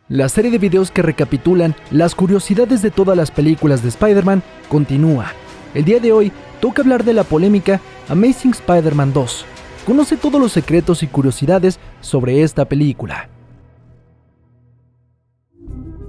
La serie de videos que recapitulan las curiosidades de todas las películas de Spider-Man continúa. El día de hoy toca hablar de la polémica Amazing Spider-Man 2. Conoce todos los secretos y curiosidades sobre esta película.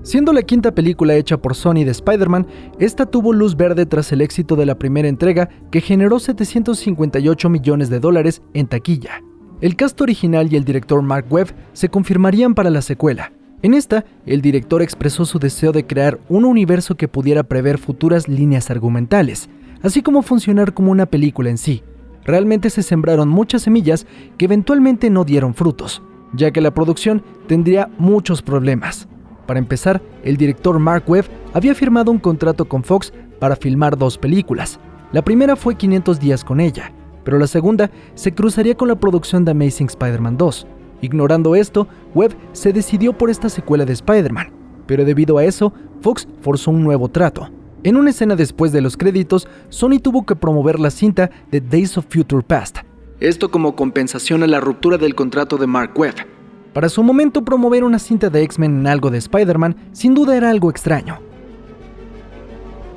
Siendo la quinta película hecha por Sony de Spider-Man, esta tuvo luz verde tras el éxito de la primera entrega que generó $758 millones en taquilla. El cast original y el director Mark Webb se confirmarían para la secuela. En esta, el director expresó su deseo de crear un universo que pudiera prever futuras líneas argumentales, así como funcionar como una película en sí. Realmente se sembraron muchas semillas que eventualmente no dieron frutos, ya que la producción tendría muchos problemas. Para empezar, el director Mark Webb había firmado un contrato con Fox para filmar 2 películas. La primera fue 500 días con ella, pero la segunda se cruzaría con la producción de Amazing Spider-Man 2. Ignorando esto, Webb se decidió por esta secuela de Spider-Man, pero debido a eso, Fox forzó un nuevo trato. En una escena después de los créditos, Sony tuvo que promover la cinta de Days of Future Past. Esto como compensación a la ruptura del contrato de Mark Webb. Para su momento, promover una cinta de X-Men en algo de Spider-Man sin duda era algo extraño.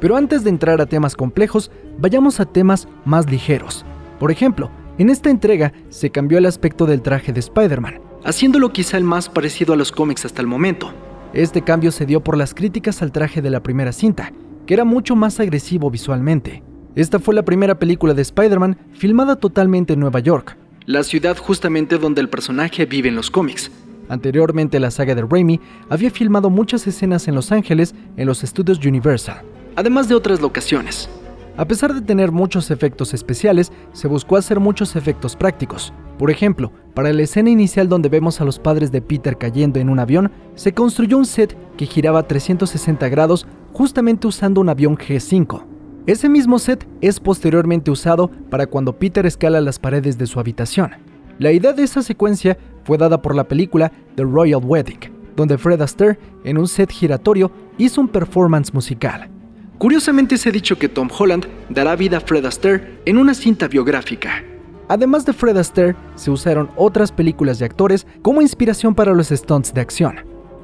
Pero antes de entrar a temas complejos, vayamos a temas más ligeros. Por ejemplo, en esta entrega se cambió el aspecto del traje de Spider-Man, haciéndolo quizá el más parecido a los cómics hasta el momento. Este cambio se dio por las críticas al traje de la primera cinta, que era mucho más agresivo visualmente. Esta fue la primera película de Spider-Man filmada totalmente en Nueva York, la ciudad justamente donde el personaje vive en los cómics. Anteriormente, la saga de Raimi había filmado muchas escenas en Los Ángeles en los estudios Universal, además de otras locaciones. A pesar de tener muchos efectos especiales, se buscó hacer muchos efectos prácticos. Por ejemplo, para la escena inicial donde vemos a los padres de Peter cayendo en un avión, se construyó un set que giraba a 360 grados justamente usando un avión G5. Ese mismo set es posteriormente usado para cuando Peter escala las paredes de su habitación. La idea de esa secuencia fue dada por la película The Royal Wedding, donde Fred Astaire, en un set giratorio, hizo un performance musical. Curiosamente se ha dicho que Tom Holland dará vida a Fred Astaire en una cinta biográfica. Además de Fred Astaire, se usaron otras películas de actores como inspiración para los stunts de acción.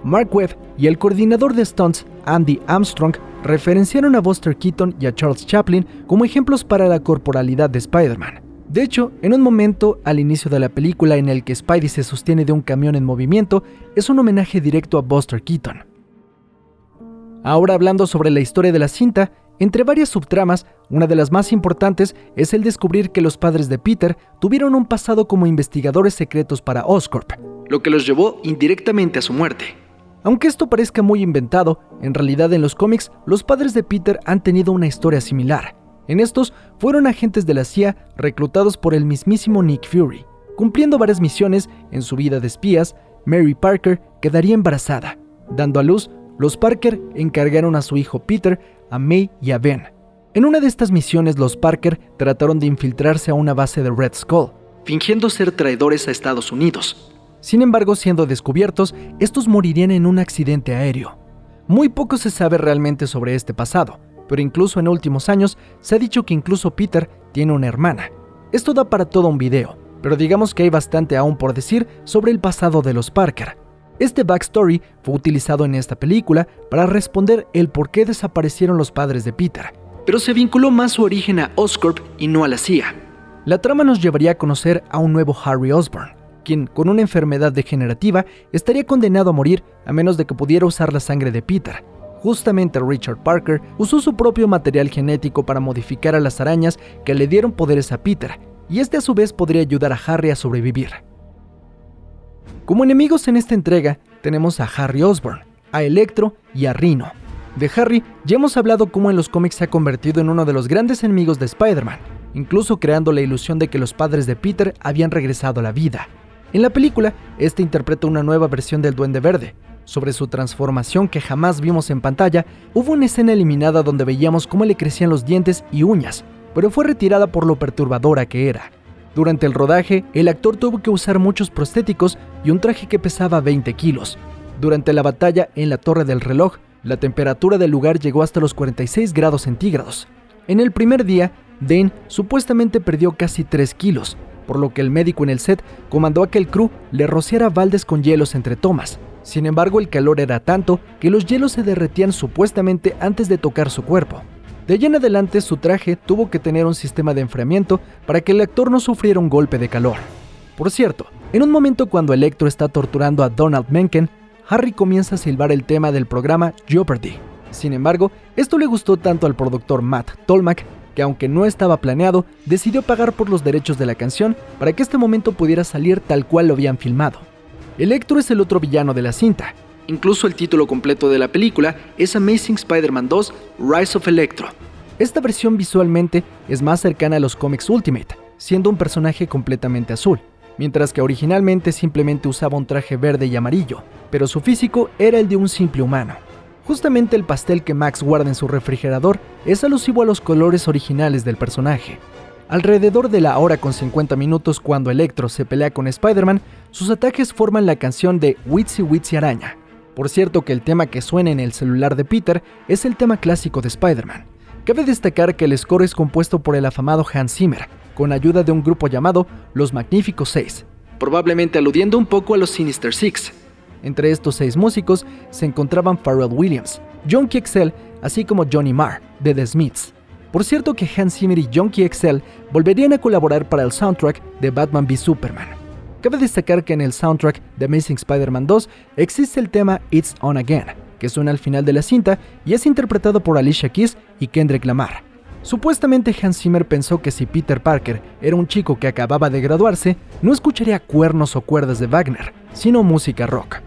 Mark Webb y el coordinador de stunts, Andy Armstrong, referenciaron a Buster Keaton y a Charles Chaplin como ejemplos para la corporalidad de Spider-Man. De hecho, en un momento al inicio de la película en el que Spidey se sostiene de un camión en movimiento, es un homenaje directo a Buster Keaton. Ahora hablando sobre la historia de la cinta, entre varias subtramas, una de las más importantes es el descubrir que los padres de Peter tuvieron un pasado como investigadores secretos para Oscorp, lo que los llevó indirectamente a su muerte. Aunque esto parezca muy inventado, en realidad en los cómics los padres de Peter han tenido una historia similar. En estos fueron agentes de la CIA reclutados por el mismísimo Nick Fury. Cumpliendo varias misiones en su vida de espías, Mary Parker quedaría embarazada. Dando a luz, los Parker encargaron a su hijo Peter, a May y a Ben. En una de estas misiones, los Parker trataron de infiltrarse a una base de Red Skull, fingiendo ser traidores a Estados Unidos. Sin embargo, siendo descubiertos, estos morirían en un accidente aéreo. Muy poco se sabe realmente sobre este pasado, pero incluso en últimos años se ha dicho que incluso Peter tiene una hermana. Esto da para todo un video, pero digamos que hay bastante aún por decir sobre el pasado de los Parker. Este backstory fue utilizado en esta película para responder el por qué desaparecieron los padres de Peter, pero se vinculó más su origen a Oscorp y no a la CIA. La trama nos llevaría a conocer a un nuevo Harry Osborn, quien con una enfermedad degenerativa estaría condenado a morir a menos de que pudiera usar la sangre de Peter. Justamente Richard Parker usó su propio material genético para modificar a las arañas que le dieron poderes a Peter, y este a su vez podría ayudar a Harry a sobrevivir. Como enemigos en esta entrega, tenemos a Harry Osborn, a Electro y a Rhino. De Harry ya hemos hablado cómo en los cómics se ha convertido en uno de los grandes enemigos de Spider-Man, incluso creando la ilusión de que los padres de Peter habían regresado a la vida. En la película, este interpreta una nueva versión del Duende Verde. Sobre su transformación que jamás vimos en pantalla, hubo una escena eliminada donde veíamos cómo le crecían los dientes y uñas, pero fue retirada por lo perturbadora que era. Durante el rodaje, el actor tuvo que usar muchos prostéticos y un traje que pesaba 20 kilos. Durante la batalla en la Torre del Reloj, la temperatura del lugar llegó hasta los 46 grados centígrados. En el primer día, Dane supuestamente perdió casi 3 kilos, por lo que el médico en el set comandó a que el crew le rociara baldes con hielos entre tomas, Sin embargo, el calor era tanto que los hielos se derretían supuestamente antes de tocar su cuerpo. De allí en adelante, su traje tuvo que tener un sistema de enfriamiento para que el actor no sufriera un golpe de calor. Por cierto, en un momento cuando Electro está torturando a Donald Menken, Harry comienza a silbar el tema del programa Jeopardy! Sin embargo, esto le gustó tanto al productor Matt Tolmach que, aunque no estaba planeado, decidió pagar por los derechos de la canción para que este momento pudiera salir tal cual lo habían filmado. Electro es el otro villano de la cinta. Incluso el título completo de la película es Amazing Spider-Man 2 Rise of Electro. Esta versión visualmente es más cercana a los cómics Ultimate, siendo un personaje completamente azul, mientras que originalmente simplemente usaba un traje verde y amarillo, pero su físico era el de un simple humano. Justamente el pastel que Max guarda en su refrigerador es alusivo a los colores originales del personaje. Alrededor de la hora con 50 minutos cuando Electro se pelea con Spider-Man, sus ataques forman la canción de Witsy Witsy Araña. Por cierto que el tema que suena en el celular de Peter es el tema clásico de Spider-Man. Cabe destacar que el score es compuesto por el afamado Hans Zimmer, con ayuda de un grupo llamado Los Magníficos Seis, probablemente aludiendo un poco a los Sinister Six. Entre estos 6 músicos se encontraban Pharrell Williams, Junkie XL, así como Johnny Marr, de The Smiths. Por cierto que Hans Zimmer y Junkie XL volverían a colaborar para el soundtrack de Batman v Superman. Cabe destacar que en el soundtrack de Amazing Spider-Man 2 existe el tema It's On Again, que suena al final de la cinta y es interpretado por Alicia Keys y Kendrick Lamar. Supuestamente Hans Zimmer pensó que si Peter Parker era un chico que acababa de graduarse, no escucharía cuernos o cuerdas de Wagner, sino música rock.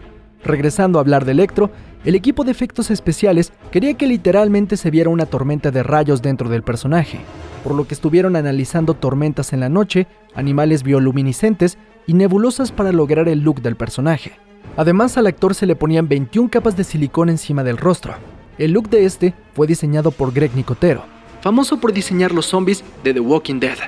Regresando a hablar de Electro, el equipo de efectos especiales quería que literalmente se viera una tormenta de rayos dentro del personaje, por lo que estuvieron analizando tormentas en la noche, animales bioluminiscentes y nebulosas para lograr el look del personaje. Además, al actor se le ponían 21 capas de silicón encima del rostro. El look de este fue diseñado por Greg Nicotero, famoso por diseñar los zombies de The Walking Dead.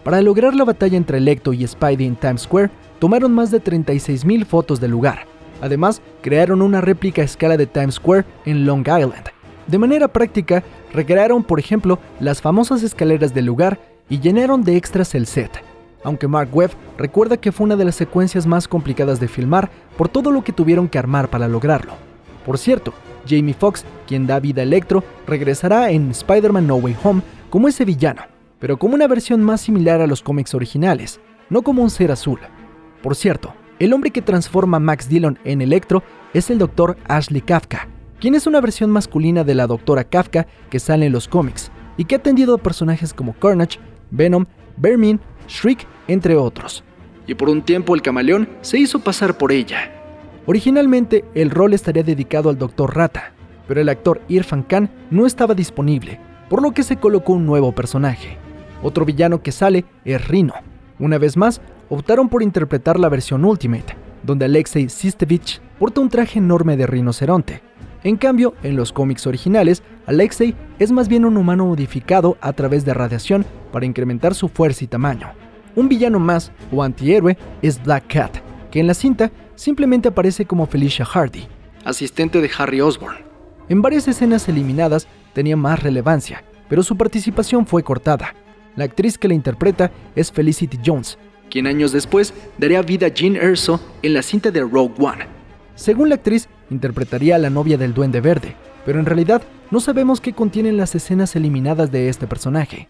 Para lograr la batalla entre Electro y Spidey en Times Square, tomaron más de 36,000 fotos del lugar. Además, crearon una réplica a escala de Times Square en Long Island. De manera práctica, recrearon, por ejemplo, las famosas escaleras del lugar y llenaron de extras el set. Aunque Mark Webb recuerda que fue una de las secuencias más complicadas de filmar por todo lo que tuvieron que armar para lograrlo. Por cierto, Jamie Foxx, quien da vida a Electro, regresará en Spider-Man No Way Home como ese villano, pero como una versión más similar a los cómics originales, no como un ser azul. Por cierto, el hombre que transforma a Max Dillon en Electro es el Dr. Ashley Kafka, quien es una versión masculina de la Dra. Kafka que sale en los cómics y que ha atendido a personajes como Carnage, Venom, Vermin, Shriek, entre otros. Y por un tiempo el camaleón se hizo pasar por ella. Originalmente el rol estaría dedicado al Dr. Rata, pero el actor Irfan Khan no estaba disponible, por lo que se colocó un nuevo personaje. Otro villano que sale es Rhino. Una vez más, optaron por interpretar la versión Ultimate, donde Alexei Sistevich porta un traje enorme de rinoceronte. En cambio, en los cómics originales, Alexei es más bien un humano modificado a través de radiación para incrementar su fuerza y tamaño. Un villano más, o antihéroe, es Black Cat, que en la cinta simplemente aparece como Felicia Hardy, asistente de Harry Osborn. En varias escenas eliminadas tenía más relevancia, pero su participación fue cortada. La actriz que la interpreta es Felicity Jones, quien años después daría vida a Jean Erso en la cinta de Rogue One. Según la actriz, interpretaría a la novia del Duende Verde, pero en realidad no sabemos qué contienen las escenas eliminadas de este personaje.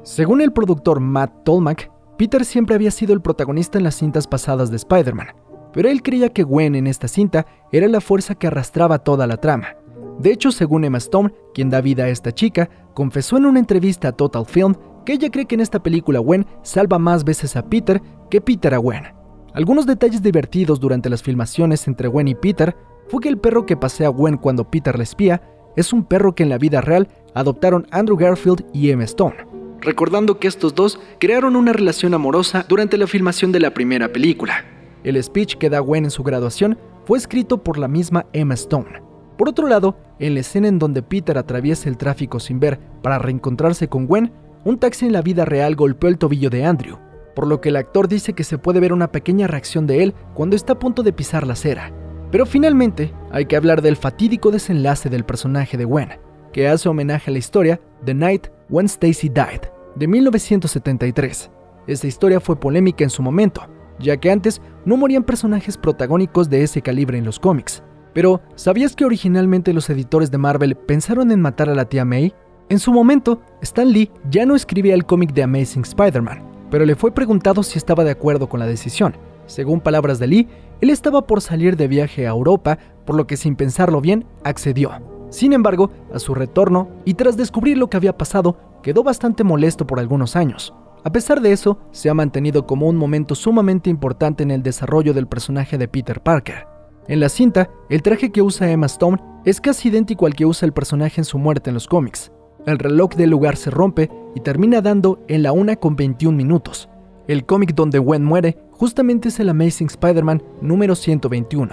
Según el productor Matt Tolmach, Peter siempre había sido el protagonista en las cintas pasadas de Spider-Man, pero él creía que Gwen en esta cinta era la fuerza que arrastraba toda la trama. De hecho, según Emma Stone, quien da vida a esta chica, confesó en una entrevista a Total Film que ella cree que en esta película Gwen salva más veces a Peter que Peter a Gwen. Algunos detalles divertidos durante las filmaciones entre Gwen y Peter fue que el perro que pasea a Gwen cuando Peter la espía es un perro que en la vida real adoptaron Andrew Garfield y Emma Stone, recordando que estos dos crearon una relación amorosa durante la filmación de la primera película. El speech que da Gwen en su graduación fue escrito por la misma Emma Stone. Por otro lado, en la escena en donde Peter atraviesa el tráfico sin ver para reencontrarse con Gwen, un taxi en la vida real golpeó el tobillo de Andrew, por lo que el actor dice que se puede ver una pequeña reacción de él cuando está a punto de pisar la acera. Pero finalmente, hay que hablar del fatídico desenlace del personaje de Gwen, que hace homenaje a la historia The Night When Stacy Died, de 1973. Esta historia fue polémica en su momento, ya que antes no morían personajes protagónicos de ese calibre en los cómics. Pero, ¿sabías que originalmente los editores de Marvel pensaron en matar a la tía May? En su momento, Stan Lee ya no escribía el cómic de Amazing Spider-Man, pero le fue preguntado si estaba de acuerdo con la decisión. Según palabras de Lee, él estaba por salir de viaje a Europa, por lo que sin pensarlo bien, accedió. Sin embargo, a su retorno, y tras descubrir lo que había pasado, quedó bastante molesto por algunos años. A pesar de eso, se ha mantenido como un momento sumamente importante en el desarrollo del personaje de Peter Parker. En la cinta, el traje que usa Emma Stone es casi idéntico al que usa el personaje en su muerte en los cómics. El reloj del lugar se rompe y termina dando en la 1:21. El cómic donde Gwen muere justamente es el Amazing Spider-Man número 121.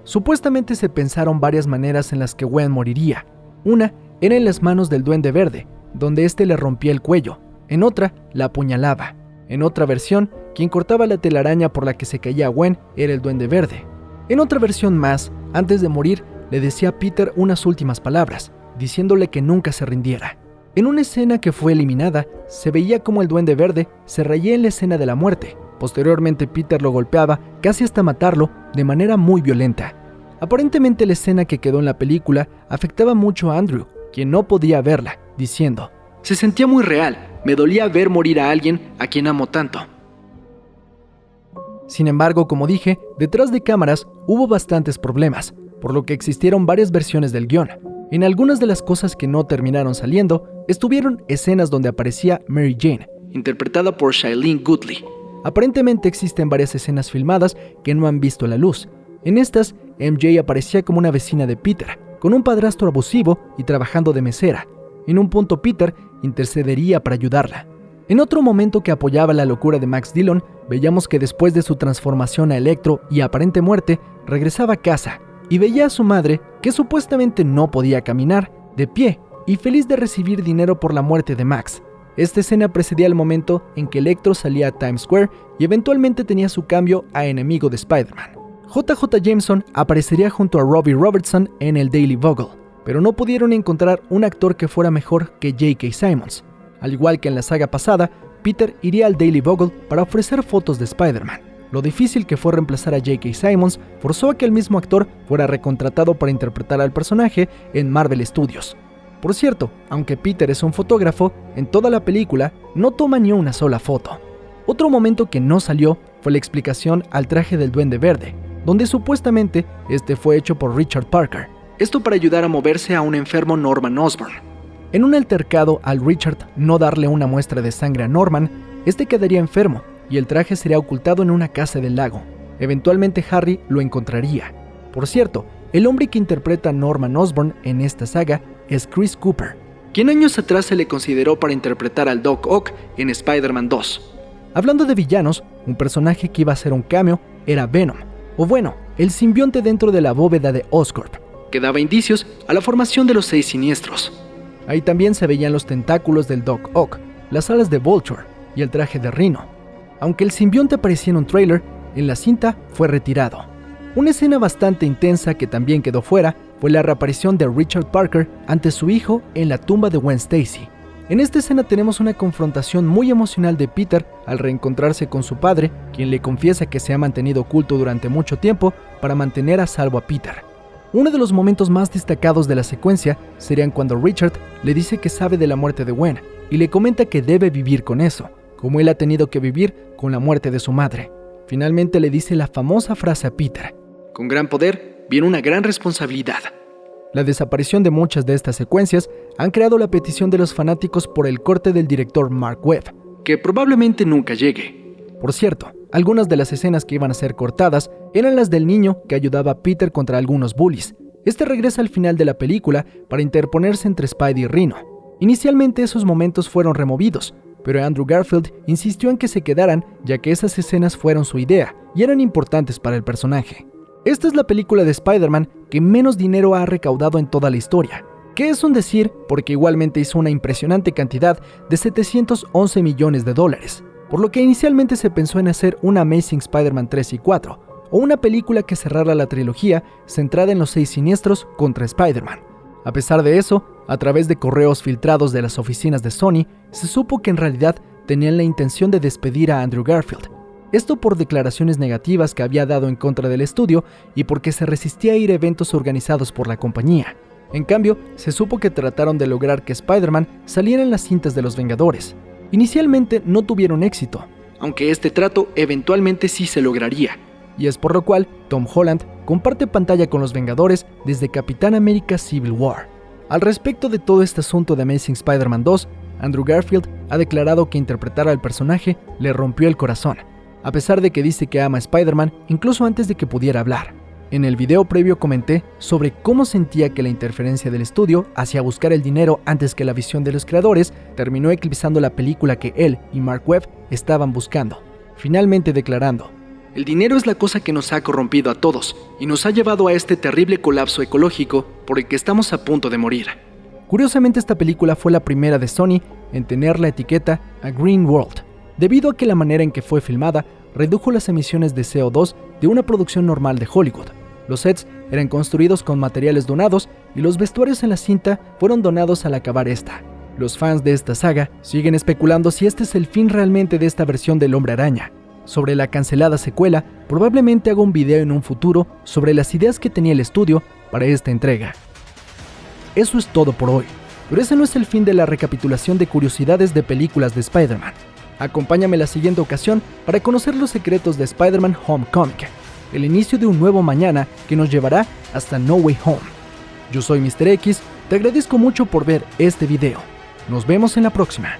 Supuestamente se pensaron varias maneras en las que Gwen moriría. Una era en las manos del Duende Verde, donde este le rompía el cuello. En otra, la apuñalaba. En otra versión, quien cortaba la telaraña por la que se caía Gwen era el Duende Verde. En otra versión más, antes de morir, le decía a Peter unas últimas palabras, diciéndole que nunca se rindiera. En una escena que fue eliminada, se veía como el Duende Verde se reía en la escena de la muerte. Posteriormente, Peter lo golpeaba casi hasta matarlo de manera muy violenta. Aparentemente, la escena que quedó en la película afectaba mucho a Andrew, quien no podía verla, diciendo: "Se sentía muy real, me dolía ver morir a alguien a quien amo tanto". Sin embargo, como dije, detrás de cámaras hubo bastantes problemas, por lo que existieron varias versiones del guión. En algunas de las cosas que no terminaron saliendo, estuvieron escenas donde aparecía Mary Jane, interpretada por Shailene Woodley. Aparentemente existen varias escenas filmadas que no han visto la luz. En estas, MJ aparecía como una vecina de Peter, con un padrastro abusivo y trabajando de mesera. En un punto, Peter intercedería para ayudarla. En otro momento que apoyaba la locura de Max Dillon, veíamos que después de su transformación a Electro y aparente muerte, regresaba a casa y veía a su madre, que supuestamente no podía caminar, de pie y feliz de recibir dinero por la muerte de Max. Esta escena precedía el momento en que Electro salía a Times Square y eventualmente tenía su cambio a enemigo de Spider-Man. JJ Jameson aparecería junto a Robbie Robertson en el Daily Bugle, pero no pudieron encontrar un actor que fuera mejor que J.K. Simmons. Al igual que en la saga pasada, Peter iría al Daily Bugle para ofrecer fotos de Spider-Man. Lo difícil que fue reemplazar a J.K. Simmons forzó a que el mismo actor fuera recontratado para interpretar al personaje en Marvel Studios. Por cierto, aunque Peter es un fotógrafo, en toda la película no toma ni una sola foto. Otro momento que no salió fue la explicación al traje del Duende Verde, donde supuestamente este fue hecho por Richard Parker. Esto para ayudar a moverse a un enfermo Norman Osborn. En un altercado al Richard no darle una muestra de sangre a Norman, este quedaría enfermo y el traje sería ocultado en una casa del lago. Eventualmente Harry lo encontraría. Por cierto, el hombre que interpreta a Norman Osborn en esta saga es Chris Cooper, quien años atrás se le consideró para interpretar al Doc Ock en Spider-Man 2. Hablando de villanos, un personaje que iba a ser un cameo era Venom, o bueno, el simbionte dentro de la bóveda de Oscorp, que daba indicios a la formación de los 6 siniestros. Ahí también se veían los tentáculos del Doc Ock, las alas de Vulture y el traje de Rhino. Aunque el simbionte aparecía en un tráiler, en la cinta fue retirado. Una escena bastante intensa que también quedó fuera fue la reaparición de Richard Parker ante su hijo en la tumba de Gwen Stacy. En esta escena tenemos una confrontación muy emocional de Peter al reencontrarse con su padre, quien le confiesa que se ha mantenido oculto durante mucho tiempo para mantener a salvo a Peter. Uno de los momentos más destacados de la secuencia serían cuando Richard le dice que sabe de la muerte de Gwen y le comenta que debe vivir con eso, como él ha tenido que vivir con la muerte de su madre. Finalmente le dice la famosa frase a Peter: "Con gran poder viene una gran responsabilidad". La desaparición de muchas de estas secuencias han creado la petición de los fanáticos por el corte del director Mark Webb, que probablemente nunca llegue. Por cierto, algunas de las escenas que iban a ser cortadas eran las del niño que ayudaba a Peter contra algunos bullies. Este regresa al final de la película para interponerse entre Spidey y Rhino. Inicialmente esos momentos fueron removidos, pero Andrew Garfield insistió en que se quedaran, ya que esas escenas fueron su idea y eran importantes para el personaje. Esta es la película de Spider-Man que menos dinero ha recaudado en toda la historia, que es un decir porque igualmente hizo una impresionante cantidad de $711 millones, por lo que inicialmente se pensó en hacer una Amazing Spider-Man 3 y 4, o una película que cerrara la trilogía centrada en los 6 siniestros contra Spider-Man. A pesar de eso, a través de correos filtrados de las oficinas de Sony, se supo que en realidad tenían la intención de despedir a Andrew Garfield. Esto por declaraciones negativas que había dado en contra del estudio y porque se resistía a ir a eventos organizados por la compañía. En cambio, se supo que trataron de lograr que Spider-Man saliera en las cintas de los Vengadores. Inicialmente no tuvieron éxito, aunque este trato eventualmente sí se lograría. Y es por lo cual Tom Holland comparte pantalla con los Vengadores desde Capitán América Civil War. Al respecto de todo este asunto de Amazing Spider-Man 2, Andrew Garfield ha declarado que interpretar al personaje le rompió el corazón, a pesar de que dice que ama a Spider-Man incluso antes de que pudiera hablar. En el video previo comenté sobre cómo sentía que la interferencia del estudio hacia buscar el dinero antes que la visión de los creadores terminó eclipsando la película que él y Mark Webb estaban buscando, finalmente declarando: "El dinero es la cosa que nos ha corrompido a todos y nos ha llevado a este terrible colapso ecológico por el que estamos a punto de morir". Curiosamente, esta película fue la primera de Sony en tener la etiqueta A Green World, debido a que la manera en que fue filmada redujo las emisiones de CO2 de una producción normal de Hollywood. Los sets eran construidos con materiales donados y los vestuarios en la cinta fueron donados al acabar esta. Los fans de esta saga siguen especulando si este es el fin realmente de esta versión del Hombre Araña. Sobre la cancelada secuela, probablemente haga un video en un futuro sobre las ideas que tenía el estudio para esta entrega. Eso es todo por hoy, pero ese no es el fin de la recapitulación de curiosidades de películas de Spider-Man. Acompáñame la siguiente ocasión para conocer los secretos de Spider-Man Homecoming, el inicio de un nuevo mañana que nos llevará hasta No Way Home. Yo soy Mr. X, te agradezco mucho por ver este video. Nos vemos en la próxima.